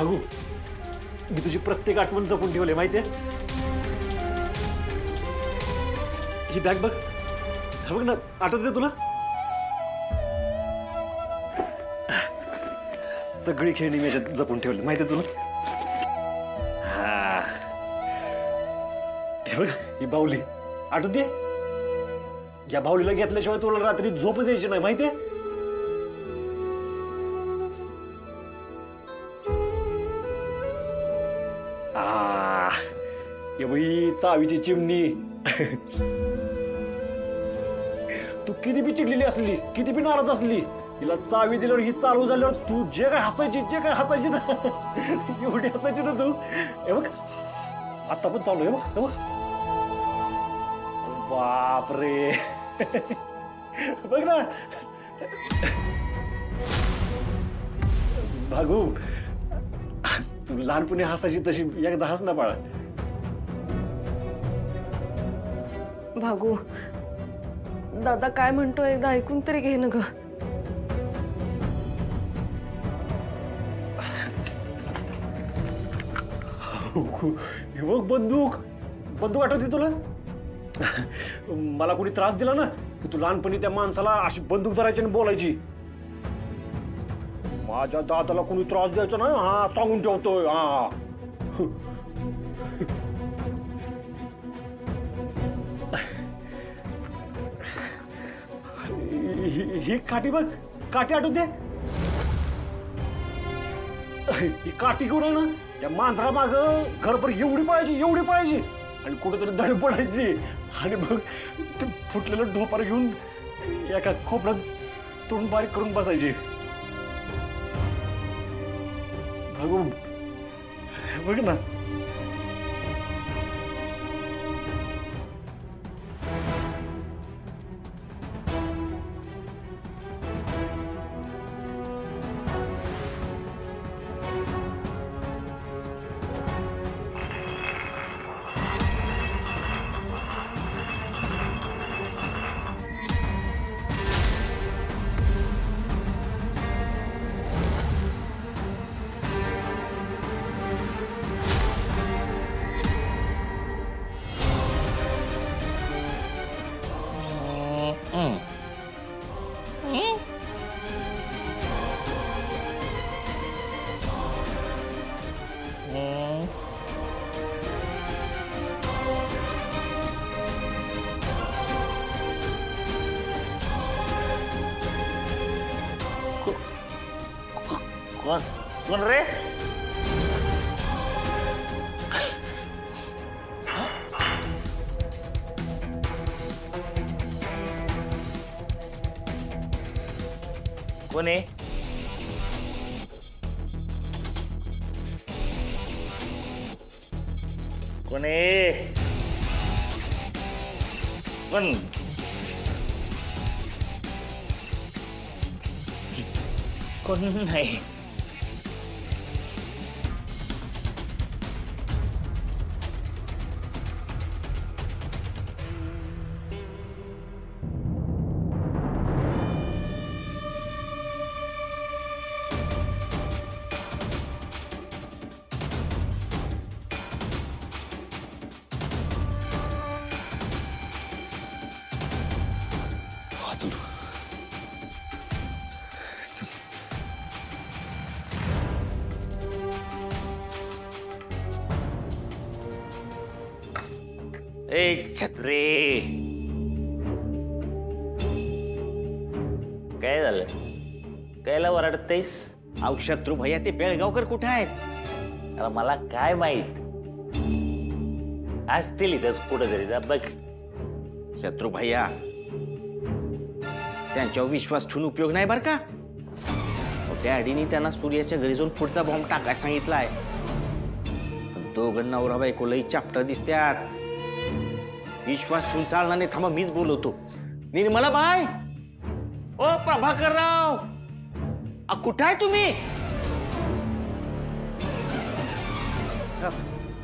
भागू, मी तुझी प्रत्येक आठवण जपून ठेवले माहितीये. ही बॅग बघ, बघ ना, आठवते तुला? सगळी खेळणी मी याच्यात जपून ठेवली माहितीये तुला. हा, हे बघ ही बाहुली आठवते. या बाहुलीला घेतल्याशिवाय तुला रात्री झोप द्यायची नाही माहितीये. ये बाई चावीची चिमणी. तू किती बी चिडलेली असली, किती बी नाराज असली, तिला चावी दिल्यावर ही चालू झाल्यावर तू जे काय हसायची ना एवढी हसायची ना तू. हे बघ आता पण चालू आहे बघ. बापरे बघ ना. भागू, तू लहानपणी हसायची तशी एकदा हस ना बाळा. भागू, दादा काय म्हणतोय एकदा ऐकून तरी घे ना ग. हे बघ बंदूक आठवते तुला? मला कोणी त्रास दिला ना की तू लहानपणी त्या माणसाला अशी बंदूक धरायची आणि बोलायची. माझ्या दादाला कोणी त्रास द्यायचा नाही, हा सांगून ठेवतोय. हा ही काठी बघ, काठी आठवते? ही काठी घेऊन आहे ना त्या माणसाला माग घरभर एवढी पाहिजे आणि कुठेतरी धड पडायची आणि मग ते फुटलेलं ढोपर घेऊन एका खोपड्यात तोंड बारीक करून बसायची. भागू बघ ना. कोण रे? कोण आहे? कोण आहे? कोण? कोण नाही. ए छत्रे, काय झालं? कायला वरडतेस? अहो शत्रू भैया ते बेळगावकर कुठे आहेत? अरे मला काय माहित. असतील इथंच कुठेतरी. जा बघ. शत्रू भैया त्यांच्यावर विश्वास ठेवून उपयोग नाही बर का. डॅडीनी त्यांना सूर्याच्या घरी जाऊन पुढचा बॉम्ब टाकाय सांगितलाय. दोघं नवरा बायको लई चाप्टर दिसत्यात. विश्वास ठेवून चालणार नाही. थांबा मीच बोलवतो. निर्मला बाय, ओ प्रभाकरराव, कुठं आहे तुम्ही?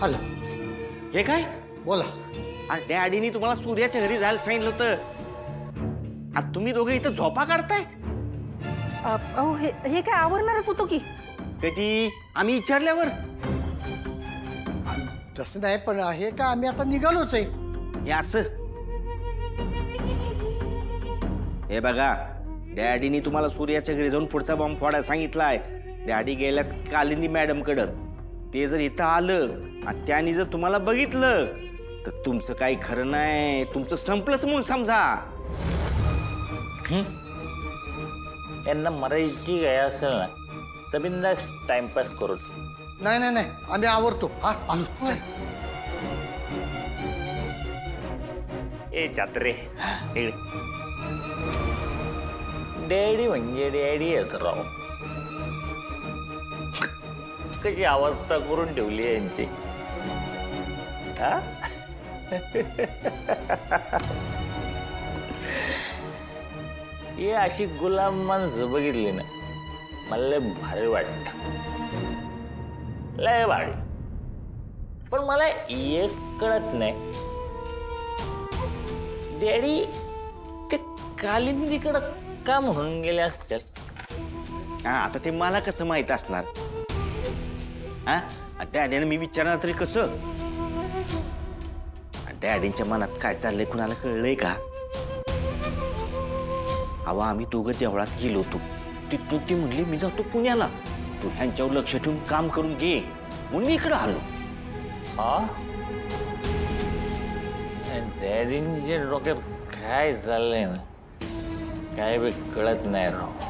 हॅलो, हे काय? बोला. आणि डॅडीनी तुम्हाला सूर्याच्या घरी जायला सांगितलं होतं. आता तुम्ही दोघे इथं झोपा काढताय? अहो हे काय आवरणारच होतो की. कधी आम्ही विचारल्यावर तसं नाही, पण आहे का आम्ही आता निघालोच आहे. हे असं हे बघा, डॅडीनी तुम्हाला सूर्याच्या घरी जाऊन पुढचा बॉम्ब फोडायला सांगितलाय. डॅडी गेल्यात कालिंदी मॅडम कडं. ते जर इथं आलं आणि त्यांनी जर तुम्हाला बघितलं तर तुमचं काही खरं नाही, तुमचं संपलंच म्हणून समजा. यांना मरायची काय असेल ना तर बिंदास टाइमपास करू. नाही नाही नाही, आम्ही आवरतो. हा आलो. चल. ए छत्रे डॅडी म्हणजे डॅडी आहेत राव. कशी अवस्था करून ठेवली आहे यांची. हा हे अशी गुलाम माणसं बघितली ना मला लय भारी वाटत, लय भारी. पण मला एक कळत नाही, डॅडी ते कालिंदीकडं का म्हणून गेले असतात? हा, आता ते मला कसं माहित असणार? हा, डॅडीने मी विचारणार तरी कसं? डॅडींच्या मनात काय चाललंय कुणाला कळलंय का? अहो, आम्ही दोघं देवळात गेलो होतो, तिथून ती म्हणली मी जातो पुण्याला, तू ह्यांच्यावर लक्ष ठेवून काम करून घे, म्हणून मी इकडं आलो. हा डॅडींच्या डोक्यात काय चाललंय ना काय बी कळत नाही राव.